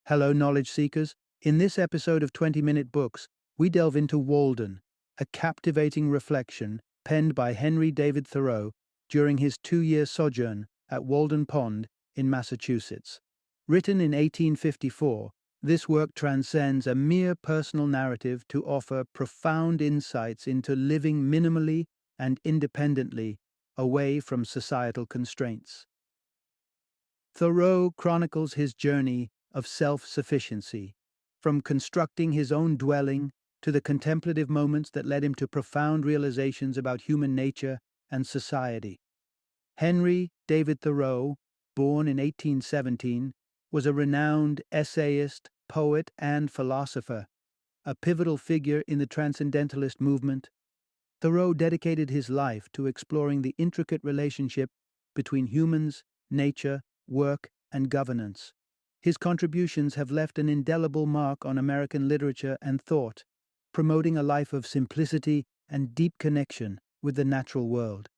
Hello, knowledge seekers. In this episode of 20-Minute Books, we delve into Walden, a captivating reflection penned by Henry David Thoreau during his 2-year sojourn at Walden Pond in Massachusetts. Written in 1854, this work transcends a mere personal narrative to offer profound insights into living minimally and independently away from societal constraints. Thoreau chronicles his journey of self-sufficiency, from constructing his own dwelling to the contemplative moments that led him to profound realizations about human nature and society. Henry David Thoreau, born in 1817, was a renowned essayist, poet, and philosopher, a pivotal figure in the Transcendentalist movement. Thoreau dedicated his life to exploring the intricate relationship between humans, nature, work, and governance. His contributions have left an indelible mark on American literature and thought, promoting a life of simplicity and deep connection with the natural world.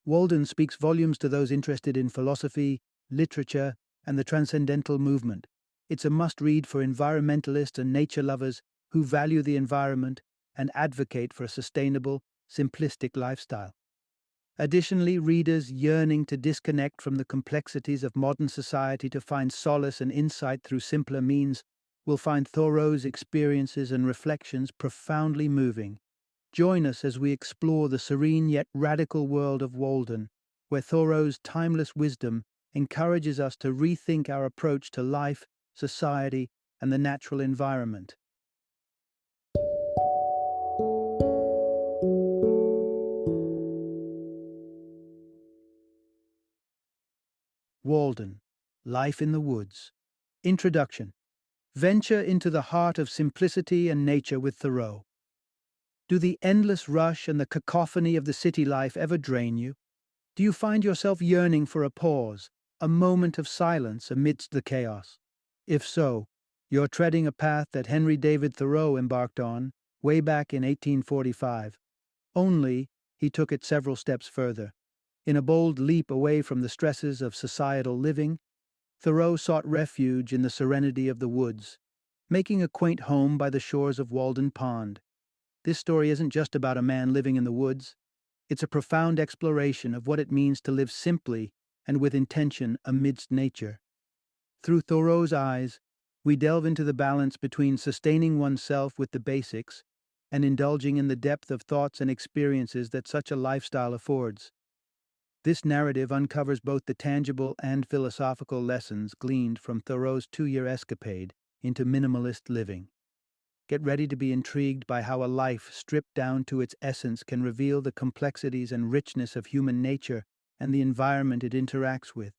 Walden speaks volumes to those interested in philosophy, literature, and the transcendental movement. It's a must-read for environmentalists and nature lovers who value the environment and advocate for a sustainable, simplistic lifestyle. Additionally, readers yearning to disconnect from the complexities of modern society to find solace and insight through simpler means will find Thoreau's experiences and reflections profoundly moving. Join us as we explore the serene yet radical world of Walden, where Thoreau's timeless wisdom encourages us to rethink our approach to life, society, and the natural environment. Walden, Life in the Woods. Introduction. Venture into the heart of simplicity and nature with Thoreau. Do the endless rush and the cacophony of the city life ever drain you? Do you find yourself yearning for a pause, a moment of silence amidst the chaos? If so, you're treading a path that Henry David Thoreau embarked on way back in 1845. Only, he took it several steps further. In a bold leap away from the stresses of societal living, Thoreau sought refuge in the serenity of the woods, making a quaint home by the shores of Walden Pond. This story isn't just about a man living in the woods. It's a profound exploration of what it means to live simply and with intention amidst nature. Through Thoreau's eyes, we delve into the balance between sustaining oneself with the basics and indulging in the depth of thoughts and experiences that such a lifestyle affords. This narrative uncovers both the tangible and philosophical lessons gleaned from Thoreau's 2-year escapade into minimalist living. Get ready to be intrigued by how a life stripped down to its essence can reveal the complexities and richness of human nature and the environment it interacts with.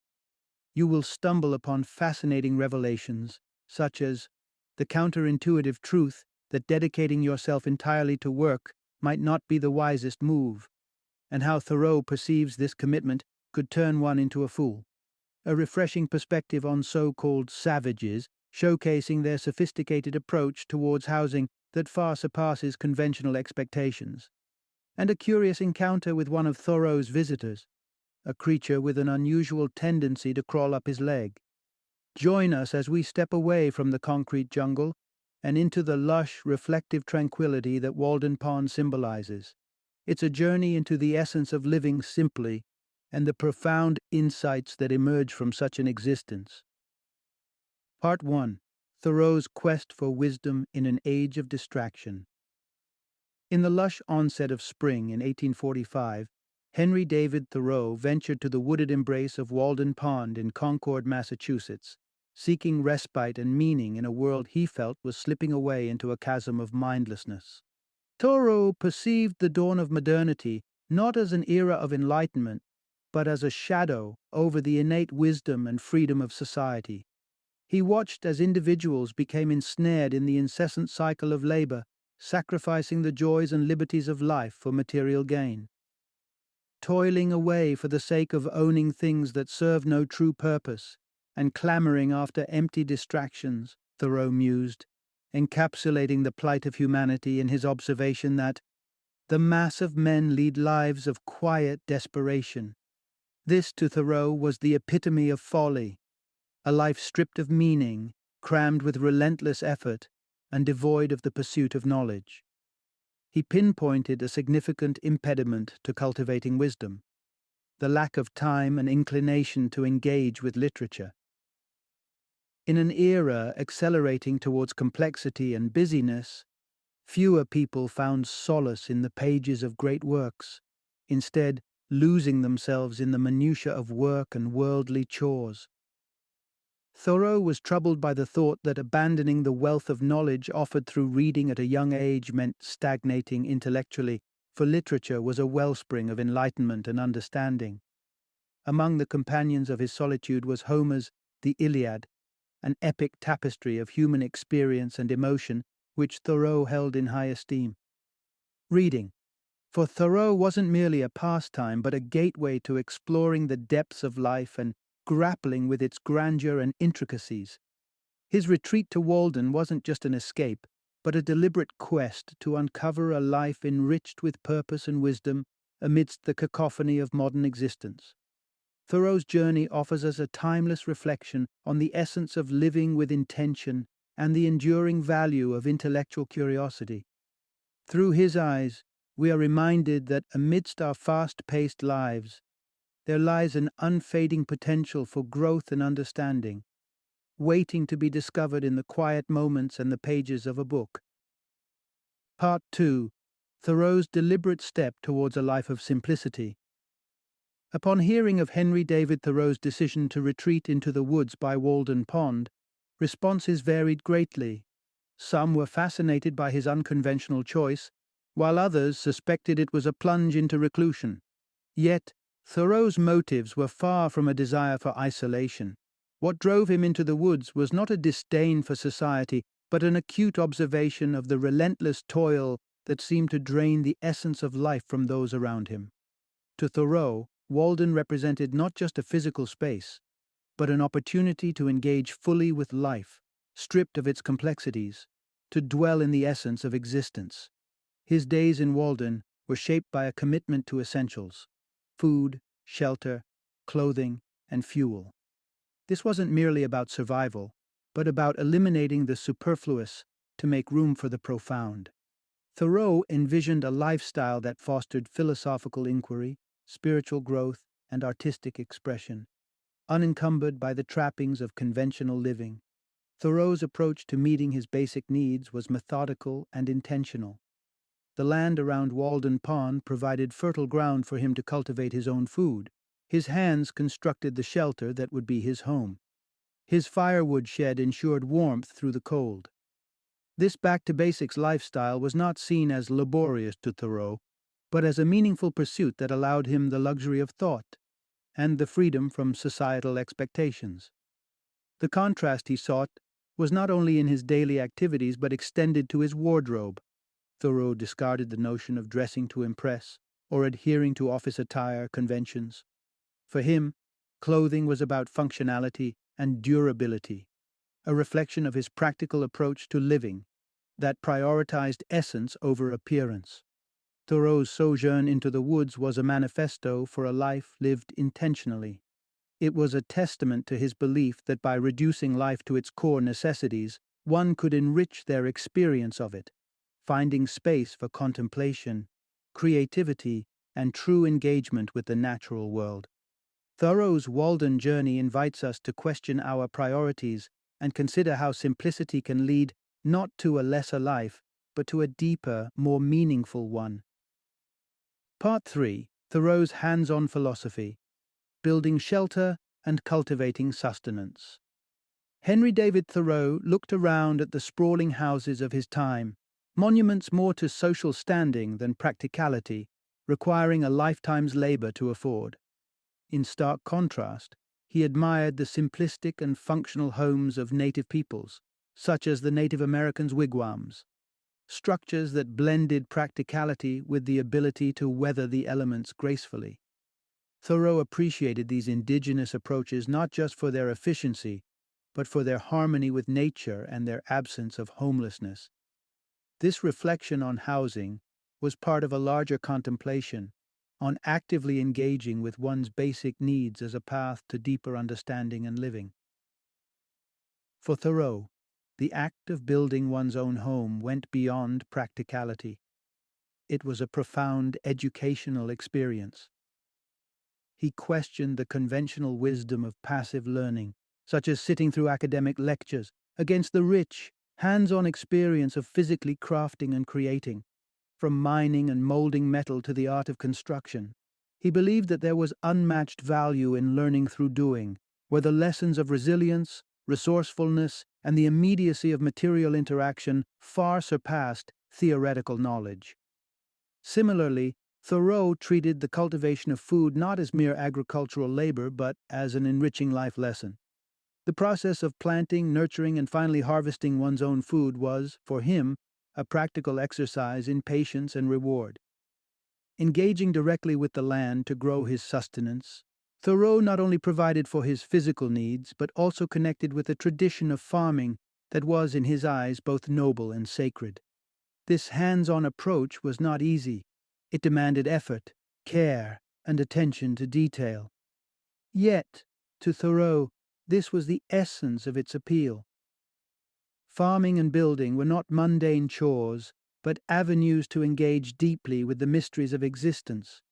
You will stumble upon fascinating revelations, such as the counterintuitive truth that dedicating yourself entirely to work might not be the wisest move, and how Thoreau perceives this commitment could turn one into a fool. A refreshing perspective on so-called savages, showcasing their sophisticated approach towards housing that far surpasses conventional expectations. And a curious encounter with one of Thoreau's visitors, a creature with an unusual tendency to crawl up his leg. Join us as we step away from the concrete jungle and into the lush, reflective tranquility that Walden Pond symbolizes. It's a journey into the essence of living simply and the profound insights that emerge from such an existence. Part 1. Thoreau's Quest for Wisdom in an Age of Distraction. In the lush onset of spring in 1845, Henry David Thoreau ventured to the wooded embrace of Walden Pond in Concord, Massachusetts, seeking respite and meaning in a world he felt was slipping away into a chasm of mindlessness. Thoreau perceived the dawn of modernity not as an era of enlightenment, but as a shadow over the innate wisdom and freedom of society. He watched as individuals became ensnared in the incessant cycle of labor, sacrificing the joys and liberties of life for material gain. Toiling away for the sake of owning things that serve no true purpose, and clamoring after empty distractions, Thoreau mused, encapsulating the plight of humanity in his observation that the mass of men lead lives of quiet desperation. This, to Thoreau, was the epitome of folly, a life stripped of meaning, crammed with relentless effort and devoid of the pursuit of knowledge. He pinpointed a significant impediment to cultivating wisdom: the lack of time and inclination to engage with literature. In an era accelerating towards complexity and busyness, fewer people found solace in the pages of great works, instead losing themselves in the minutiae of work and worldly chores. Thoreau was troubled by the thought that abandoning the wealth of knowledge offered through reading at a young age meant stagnating intellectually, for literature was a wellspring of enlightenment and understanding. Among the companions of his solitude was Homer's The Iliad, an epic tapestry of human experience and emotion which Thoreau held in high esteem. Reading, for Thoreau, wasn't merely a pastime but a gateway to exploring the depths of life and grappling with its grandeur and intricacies. His retreat to Walden wasn't just an escape, but a deliberate quest to uncover a life enriched with purpose and wisdom amidst the cacophony of modern existence. Thoreau's journey offers us a timeless reflection on the essence of living with intention and the enduring value of intellectual curiosity. Through his eyes, we are reminded that amidst our fast-paced lives, there lies an unfading potential for growth and understanding, waiting to be discovered in the quiet moments and the pages of a book. Part 2. Thoreau's deliberate step towards a life of simplicity. Upon hearing of Henry David Thoreau's decision to retreat into the woods by Walden Pond, responses varied greatly. Some were fascinated by his unconventional choice, while others suspected it was a plunge into reclusion. Yet, Thoreau's motives were far from a desire for isolation. What drove him into the woods was not a disdain for society, but an acute observation of the relentless toil that seemed to drain the essence of life from those around him. To Thoreau, Walden represented not just a physical space, but an opportunity to engage fully with life, stripped of its complexities, to dwell in the essence of existence. His days in Walden were shaped by a commitment to essentials: food, shelter, clothing, and fuel. This wasn't merely about survival, but about eliminating the superfluous to make room for the profound. Thoreau envisioned a lifestyle that fostered philosophical inquiry, spiritual growth, and artistic expression, unencumbered by the trappings of conventional living. Thoreau's approach to meeting his basic needs was methodical and intentional. The land around Walden Pond provided fertile ground for him to cultivate his own food. His hands constructed the shelter that would be his home. His firewood shed ensured warmth through the cold. This back-to-basics lifestyle was not seen as laborious to Thoreau, but as a meaningful pursuit that allowed him the luxury of thought and the freedom from societal expectations. The contrast he sought was not only in his daily activities but extended to his wardrobe. Thoreau discarded the notion of dressing to impress or adhering to office attire conventions. For him, clothing was about functionality and durability, a reflection of his practical approach to living that prioritized essence over appearance. Thoreau's sojourn into the woods was a manifesto for a life lived intentionally. It was a testament to his belief that by reducing life to its core necessities, one could enrich their experience of it, finding space for contemplation, creativity, and true engagement with the natural world. Thoreau's Walden journey invites us to question our priorities and consider how simplicity can lead not to a lesser life, but to a deeper, more meaningful one. Part 3. Thoreau's hands-on philosophy: building shelter and cultivating sustenance. Henry David Thoreau looked around at the sprawling houses of his time, monuments more to social standing than practicality, requiring a lifetime's labor to afford. In stark contrast, he admired the simplistic and functional homes of native peoples, such as the Native Americans' wigwams, structures that blended practicality with the ability to weather the elements gracefully. Thoreau appreciated these indigenous approaches not just for their efficiency, but for their harmony with nature and their absence of homelessness. This reflection on housing was part of a larger contemplation on actively engaging with one's basic needs as a path to deeper understanding and living. For Thoreau, The act of building one's own home went beyond practicality. It was a profound educational experience. He questioned the conventional wisdom of passive learning, such as sitting through academic lectures, against the rich, hands-on experience of physically crafting and creating. From mining and molding metal to the art of construction, he believed that there was unmatched value in learning through doing, where the lessons of resilience, resourcefulness, and the immediacy of material interaction far surpassed theoretical knowledge. Similarly, Thoreau treated the cultivation of food not as mere agricultural labor, but as an enriching life lesson. The process of planting, nurturing, and finally harvesting one's own food was, for him, a practical exercise in patience and reward. Engaging directly with the land to grow his sustenance, Thoreau not only provided for his physical needs, but also connected with a tradition of farming that was, in his eyes, both noble and sacred. This hands-on approach was not easy. It demanded effort, care, and attention to detail. Yet, to Thoreau, this was the essence of its appeal. Farming and building were not mundane chores, but avenues to engage deeply with the mysteries of existence,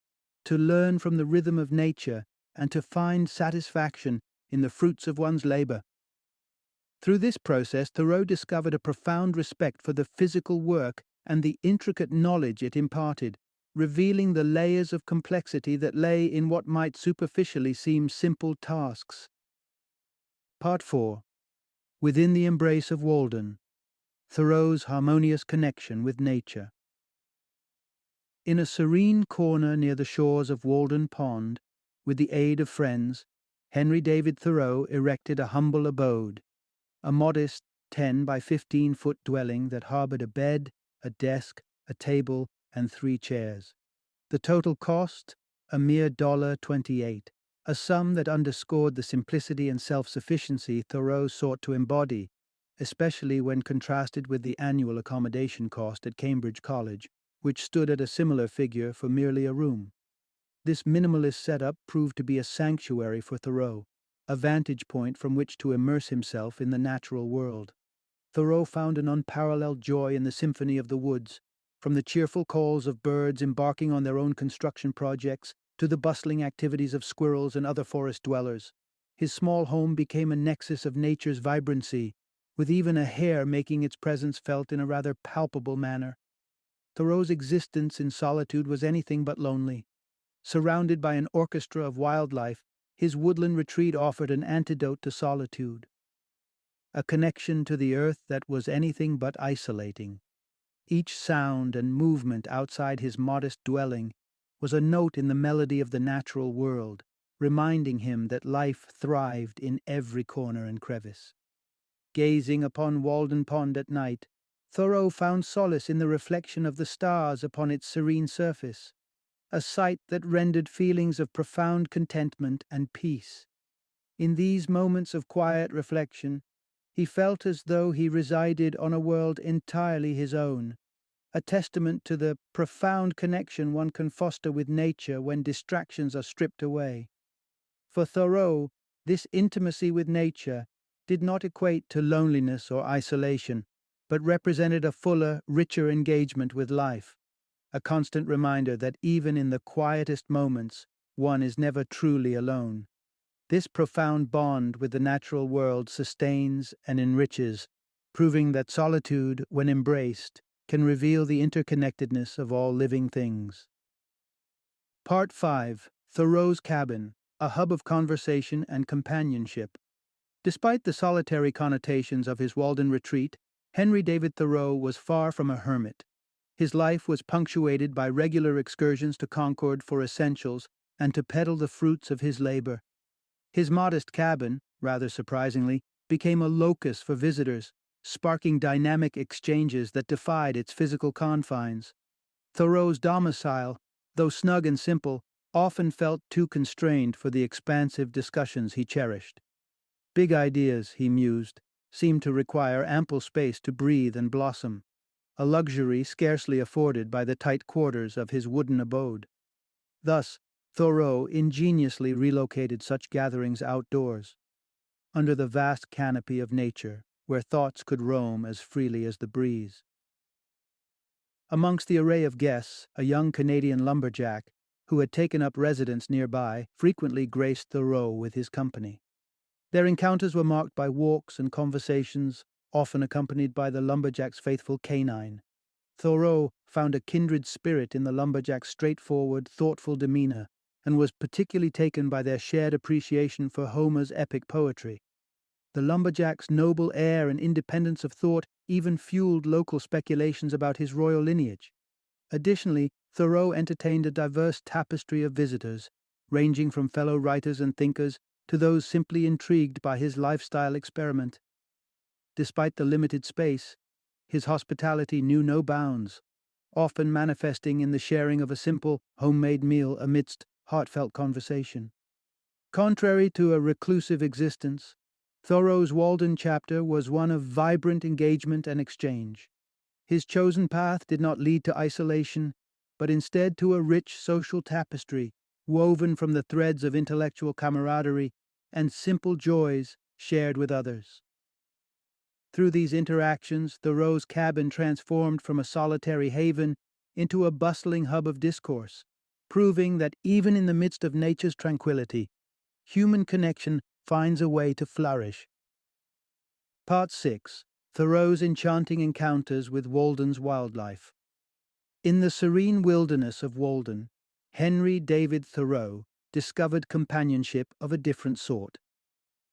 to learn from the rhythm of nature, and to find satisfaction in the fruits of one's labor. Through this process, Thoreau discovered a profound respect for the physical work and the intricate knowledge it imparted, revealing the layers of complexity that lay in what might superficially seem simple tasks. Part 4. Within the Embrace of Walden, Thoreau's harmonious connection with nature. In a serene corner near the shores of Walden Pond, with the aid of friends, Henry David Thoreau erected a humble abode, a modest 10 by 15-foot dwelling that harbored a bed, a desk, a table, and 3 chairs. The total cost, a mere $28, a sum that underscored the simplicity and self-sufficiency Thoreau sought to embody, especially when contrasted with the annual accommodation cost at Cambridge College, which stood at a similar figure for merely a room. This minimalist setup proved to be a sanctuary for Thoreau, a vantage point from which to immerse himself in the natural world. Thoreau found an unparalleled joy in the symphony of the woods, from the cheerful calls of birds embarking on their own construction projects to the bustling activities of squirrels and other forest dwellers. His small home became a nexus of nature's vibrancy, with even a hare making its presence felt in a rather palpable manner. Thoreau's existence in solitude was anything but lonely. Surrounded by an orchestra of wildlife, his woodland retreat offered an antidote to solitude, a connection to the earth that was anything but isolating. Each sound and movement outside his modest dwelling was a note in the melody of the natural world, reminding him that life thrived in every corner and crevice. Gazing upon Walden Pond at night, Thoreau found solace in the reflection of the stars upon its serene surface, a sight that rendered feelings of profound contentment and peace. In these moments of quiet reflection, he felt as though he resided on a world entirely his own, a testament to the profound connection one can foster with nature when distractions are stripped away. For Thoreau, this intimacy with nature did not equate to loneliness or isolation, but represented a fuller, richer engagement with life, a constant reminder that even in the quietest moments, one is never truly alone. This profound bond with the natural world sustains and enriches, proving that solitude, when embraced, can reveal the interconnectedness of all living things. Part 5. Thoreau's Cabin, a hub of conversation and companionship. Despite the solitary connotations of his Walden retreat, Henry David Thoreau was far from a hermit. His life was punctuated by regular excursions to Concord for essentials and to peddle the fruits of his labor. His modest cabin, rather surprisingly, became a locus for visitors, sparking dynamic exchanges that defied its physical confines. Thoreau's domicile, though snug and simple, often felt too constrained for the expansive discussions he cherished. Big ideas, he mused, seemed to require ample space to breathe and blossom, a luxury scarcely afforded by the tight quarters of his wooden abode. Thus, Thoreau ingeniously relocated such gatherings outdoors, under the vast canopy of nature, where thoughts could roam as freely as the breeze. Amongst the array of guests, a young Canadian lumberjack, who had taken up residence nearby, frequently graced Thoreau with his company. Their encounters were marked by walks and conversations, often accompanied by the lumberjack's faithful canine. Thoreau found a kindred spirit in the lumberjack's straightforward, thoughtful demeanor, and was particularly taken by their shared appreciation for Homer's epic poetry. The lumberjack's noble air and independence of thought even fueled local speculations about his royal lineage. Additionally, Thoreau entertained a diverse tapestry of visitors, ranging from fellow writers and thinkers to those simply intrigued by his lifestyle experiment. Despite the limited space, his hospitality knew no bounds, often manifesting in the sharing of a simple, homemade meal amidst heartfelt conversation. Contrary to a reclusive existence, Thoreau's Walden chapter was one of vibrant engagement and exchange. His chosen path did not lead to isolation, but instead to a rich social tapestry woven from the threads of intellectual camaraderie and simple joys shared with others. Through these interactions, Thoreau's cabin transformed from a solitary haven into a bustling hub of discourse, proving that even in the midst of nature's tranquility, human connection finds a way to flourish. Part 6. Thoreau's enchanting encounters with Walden's wildlife. In the serene wilderness of Walden, Henry David Thoreau discovered companionship of a different sort,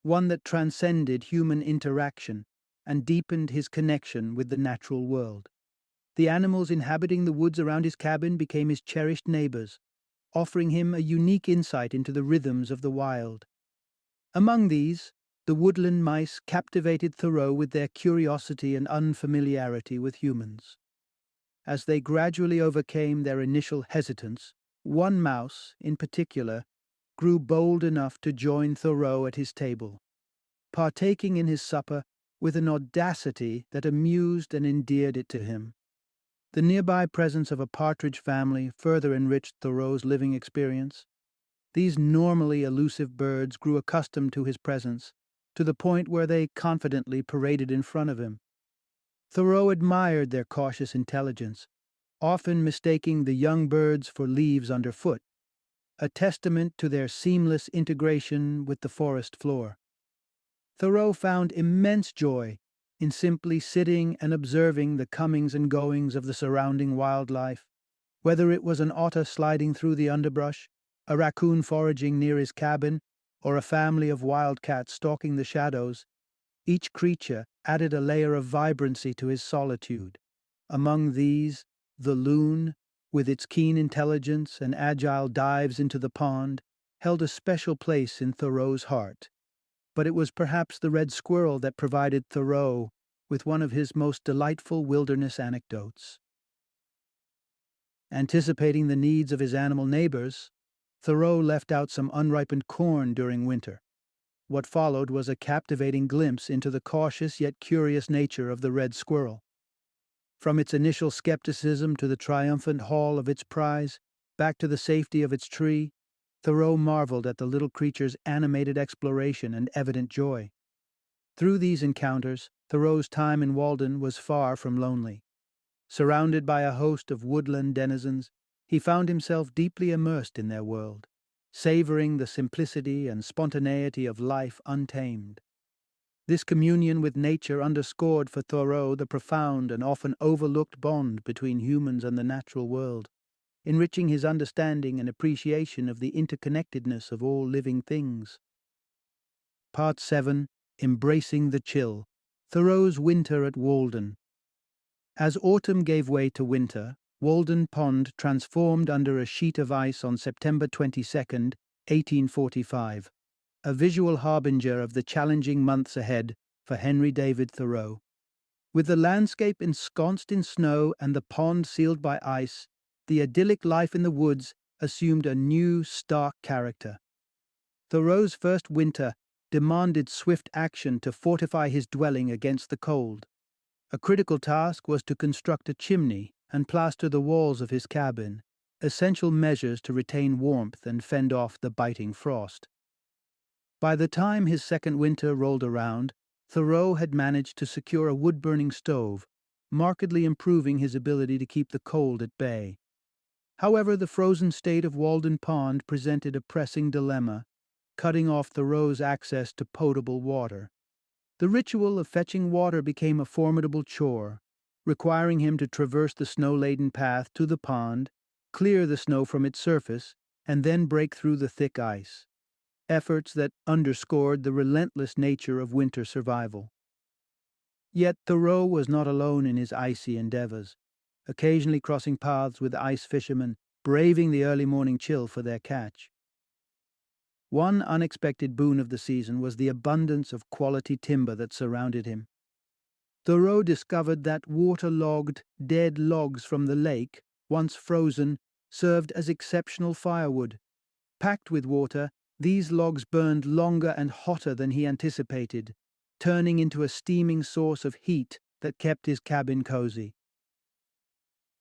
one that transcended human interaction and deepened his connection with the natural world. The animals inhabiting the woods around his cabin became his cherished neighbors, offering him a unique insight into the rhythms of the wild. Among these, the woodland mice captivated Thoreau with their curiosity and unfamiliarity with humans. As they gradually overcame their initial hesitance, one mouse, in particular, grew bold enough to join Thoreau at his table, partaking in his supper with an audacity that amused and endeared it to him. The nearby presence of a partridge family further enriched Thoreau's living experience. These normally elusive birds grew accustomed to his presence, to the point where they confidently paraded in front of him. Thoreau admired their cautious intelligence, often mistaking the young birds for leaves underfoot, a testament to their seamless integration with the forest floor. Thoreau found immense joy in simply sitting and observing the comings and goings of the surrounding wildlife, whether it was an otter sliding through the underbrush, a raccoon foraging near his cabin, or a family of wildcats stalking the shadows. Each creature added a layer of vibrancy to his solitude. Among these, the loon, with its keen intelligence and agile dives into the pond, held a special place in Thoreau's heart. But it was perhaps the red squirrel that provided Thoreau with one of his most delightful wilderness anecdotes. Anticipating the needs of his animal neighbors, Thoreau left out some unripened corn during winter. What followed was a captivating glimpse into the cautious yet curious nature of the red squirrel. From its initial skepticism to the triumphant haul of its prize, back to the safety of its tree, Thoreau marveled at the little creature's animated exploration and evident joy. Through these encounters, Thoreau's time in Walden was far from lonely. Surrounded by a host of woodland denizens, he found himself deeply immersed in their world, savoring the simplicity and spontaneity of life untamed. This communion with nature underscored for Thoreau the profound and often overlooked bond between humans and the natural world, enriching his understanding and appreciation of the interconnectedness of all living things. Part 7. Embracing the Chill. Thoreau's Winter at Walden. As autumn gave way to winter, Walden Pond transformed under a sheet of ice on September 22, 1845, a visual harbinger of the challenging months ahead for Henry David Thoreau. With the landscape ensconced in snow and the pond sealed by ice, the idyllic life in the woods assumed a new, stark character. Thoreau's first winter demanded swift action to fortify his dwelling against the cold. A critical task was to construct a chimney and plaster the walls of his cabin, essential measures to retain warmth and fend off the biting frost. By the time his second winter rolled around, Thoreau had managed to secure a wood-burning stove, markedly improving his ability to keep the cold at bay. However, the frozen state of Walden Pond presented a pressing dilemma, cutting off Thoreau's access to potable water. The ritual of fetching water became a formidable chore, requiring him to traverse the snow-laden path to the pond, clear the snow from its surface, and then break through the thick ice. Efforts that underscored the relentless nature of winter survival. Yet Thoreau was not alone in his icy endeavors, occasionally crossing paths with ice fishermen, braving the early morning chill for their catch. One unexpected boon of the season was the abundance of quality timber that surrounded him. Thoreau discovered that waterlogged, dead logs from the lake, once frozen, served as exceptional firewood. Packed with water, these logs burned longer and hotter than he anticipated, turning into a steaming source of heat that kept his cabin cozy.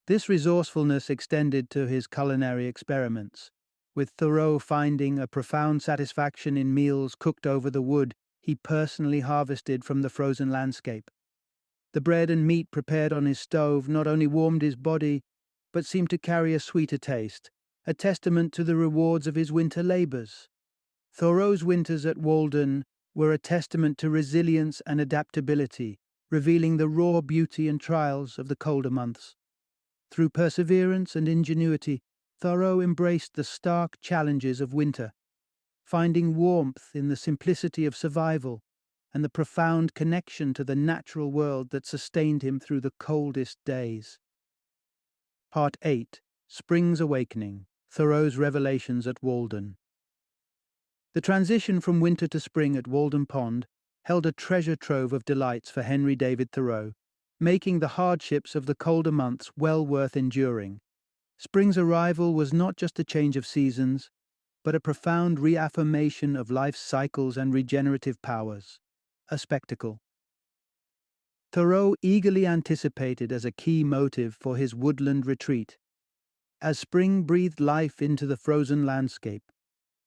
This resourcefulness extended to his culinary experiments, with Thoreau finding a profound satisfaction in meals cooked over the wood he personally harvested from the frozen landscape. The bread and meat prepared on his stove not only warmed his body, but seemed to carry a sweeter taste, a testament to the rewards of his winter labors. Thoreau's winters at Walden were a testament to resilience and adaptability, revealing the raw beauty and trials of the colder months. Through perseverance and ingenuity, Thoreau embraced the stark challenges of winter, finding warmth in the simplicity of survival and the profound connection to the natural world that sustained him through the coldest days. Part 8. Spring's Awakening, Thoreau's Revelations at Walden. The transition from winter to spring at Walden Pond held a treasure trove of delights for Henry David Thoreau, making the hardships of the colder months well worth enduring. Spring's arrival was not just a change of seasons, but a profound reaffirmation of life's cycles and regenerative powers, a spectacle. Thoreau eagerly anticipated as a key motive for his woodland retreat. As spring breathed life into the frozen landscape,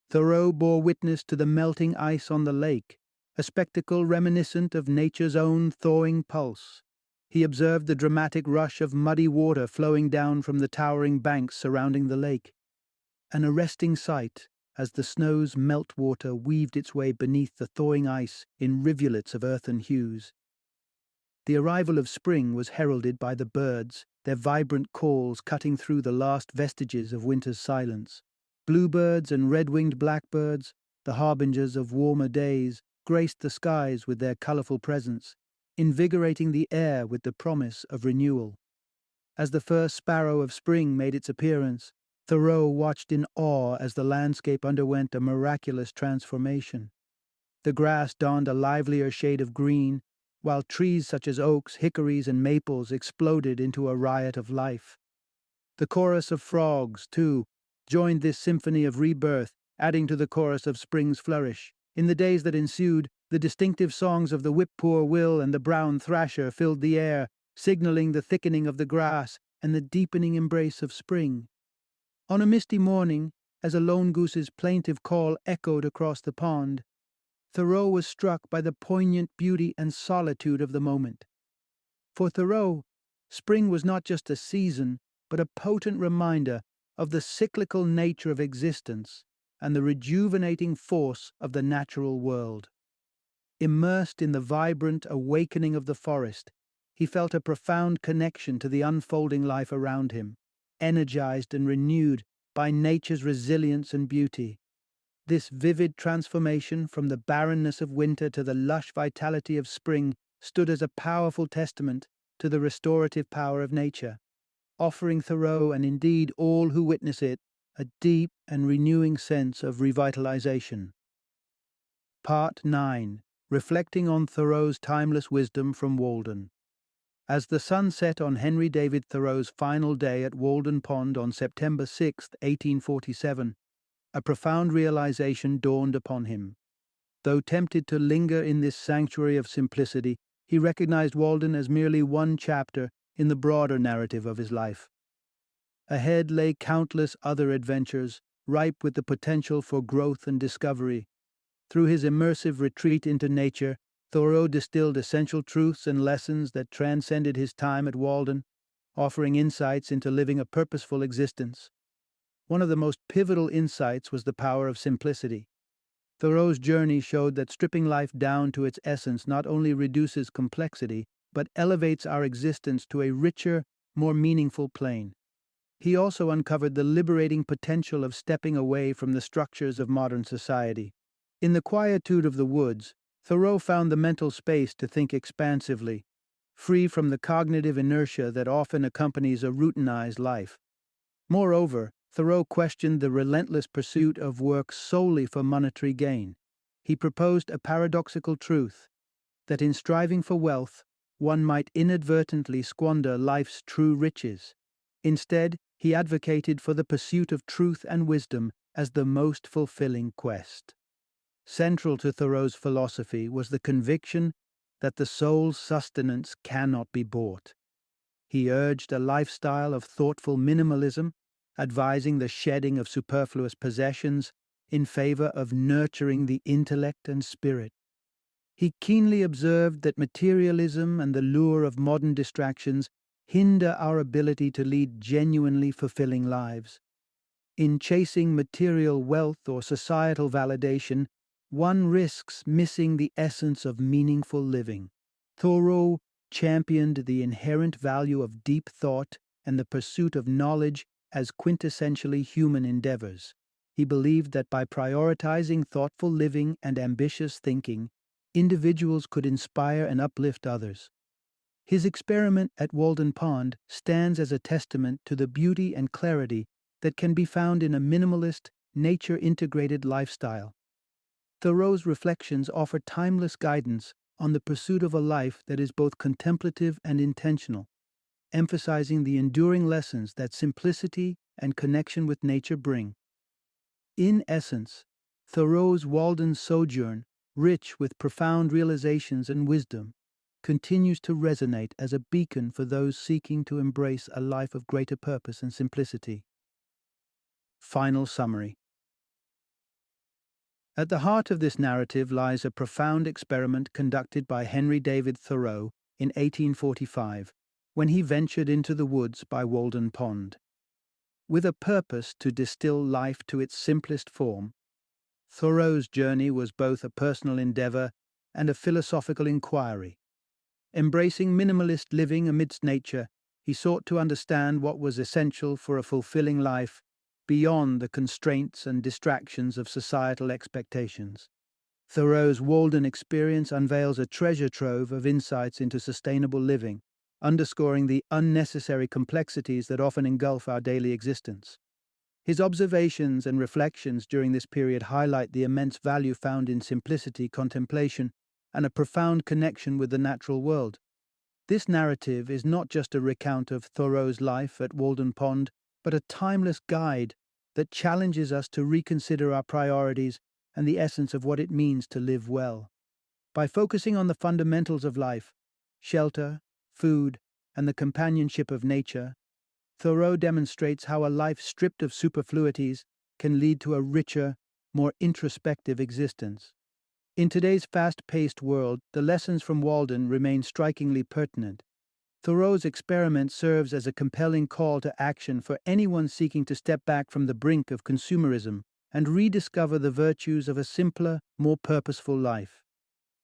Thoreau bore witness to the melting ice on the lake, a spectacle reminiscent of nature's own thawing pulse. He observed the dramatic rush of muddy water flowing down from the towering banks surrounding the lake, an arresting sight as the snow's meltwater weaved its way beneath the thawing ice in rivulets of earthen hues. The arrival of spring was heralded by the birds, their vibrant calls cutting through the last vestiges of winter's silence. Bluebirds and red-winged blackbirds, the harbingers of warmer days, graced the skies with their colorful presence, invigorating the air with the promise of renewal. As the first sparrow of spring made its appearance, Thoreau watched in awe as the landscape underwent a miraculous transformation. The grass donned a livelier shade of green, while trees such as oaks, hickories, and maples exploded into a riot of life. The chorus of frogs, too, joined this symphony of rebirth, adding to the chorus of spring's flourish. In the days that ensued, the distinctive songs of the whip-poor-will and the brown thrasher filled the air, signaling the thickening of the grass and the deepening embrace of spring. On a misty morning, as a lone goose's plaintive call echoed across the pond, Thoreau was struck by the poignant beauty and solitude of the moment. For Thoreau, spring was not just a season, but a potent reminder of the cyclical nature of existence and the rejuvenating force of the natural world. Immersed in the vibrant awakening of the forest, he felt a profound connection to the unfolding life around him, energized and renewed by nature's resilience and beauty. This vivid transformation from the barrenness of winter to the lush vitality of spring stood as a powerful testament to the restorative power of nature, offering Thoreau, and indeed all who witness it, a deep and renewing sense of revitalization. Part 9. Reflecting on Thoreau's timeless wisdom from Walden. As the sun set on Henry David Thoreau's final day at Walden Pond on September 6, 1847, a profound realization dawned upon him. Though tempted to linger in this sanctuary of simplicity, he recognized Walden as merely one chapter in the broader narrative of his life. Ahead lay countless other adventures, ripe with the potential for growth and discovery. Through his immersive retreat into nature, Thoreau distilled essential truths and lessons that transcended his time at Walden, offering insights into living a purposeful existence. One of the most pivotal insights was the power of simplicity. Thoreau's journey showed that stripping life down to its essence not only reduces complexity, but elevates our existence to a richer, more meaningful plane. He also uncovered the liberating potential of stepping away from the structures of modern society. In the quietude of the woods, Thoreau found the mental space to think expansively, free from the cognitive inertia that often accompanies a routinized life. Moreover, Thoreau questioned the relentless pursuit of work solely for monetary gain. He proposed a paradoxical truth, that in striving for wealth, one might inadvertently squander life's true riches. Instead, he advocated for the pursuit of truth and wisdom as the most fulfilling quest. Central to Thoreau's philosophy was the conviction that the soul's sustenance cannot be bought. He urged a lifestyle of thoughtful minimalism, advising the shedding of superfluous possessions in favor of nurturing the intellect and spirit. He keenly observed that materialism and the lure of modern distractions hinder our ability to lead genuinely fulfilling lives. In chasing material wealth or societal validation, one risks missing the essence of meaningful living. Thoreau championed the inherent value of deep thought and the pursuit of knowledge as quintessentially human endeavors. He believed that by prioritizing thoughtful living and ambitious thinking, individuals could inspire and uplift others. His experiment at Walden Pond stands as a testament to the beauty and clarity that can be found in a minimalist, nature-integrated lifestyle. Thoreau's reflections offer timeless guidance on the pursuit of a life that is both contemplative and intentional, emphasizing the enduring lessons that simplicity and connection with nature bring. In essence, Thoreau's Walden sojourn, rich with profound realizations and wisdom, continues to resonate as a beacon for those seeking to embrace a life of greater purpose and simplicity. Final summary. At the heart of this narrative lies a profound experiment conducted by Henry David Thoreau in 1845, when he ventured into the woods by Walden Pond. With a purpose to distill life to its simplest form, Thoreau's journey was both a personal endeavor and a philosophical inquiry. Embracing minimalist living amidst nature, he sought to understand what was essential for a fulfilling life beyond the constraints and distractions of societal expectations. Thoreau's Walden experience unveils a treasure trove of insights into sustainable living, underscoring the unnecessary complexities that often engulf our daily existence. His observations and reflections during this period highlight the immense value found in simplicity, contemplation, and a profound connection with the natural world. This narrative is not just a recount of Thoreau's life at Walden Pond, but a timeless guide that challenges us to reconsider our priorities and the essence of what it means to live well. By focusing on the fundamentals of life, shelter, food, and the companionship of nature, Thoreau demonstrates how a life stripped of superfluities can lead to a richer, more introspective existence. In today's fast-paced world, the lessons from Walden remain strikingly pertinent. Thoreau's experiment serves as a compelling call to action for anyone seeking to step back from the brink of consumerism and rediscover the virtues of a simpler, more purposeful life.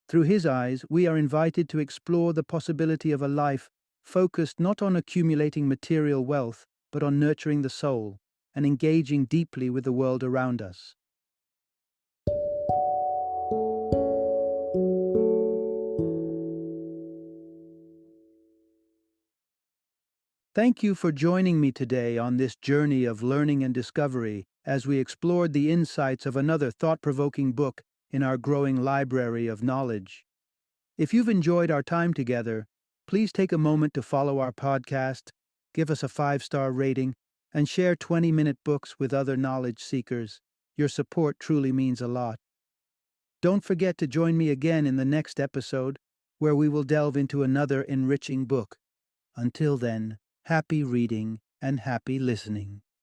Through his eyes, we are invited to explore the possibility of a life focused not on accumulating material wealth, but on nurturing the soul and engaging deeply with the world around us. Thank you for joining me today on this journey of learning and discovery as we explored the insights of another thought-provoking book in our growing library of knowledge. If you've enjoyed our time together, please take a moment to follow our podcast, give us a 5-star rating, and share 20-minute books with other knowledge seekers. Your support truly means a lot. Don't forget to join me again in the next episode, where we will delve into another enriching book. Until then, happy reading and happy listening.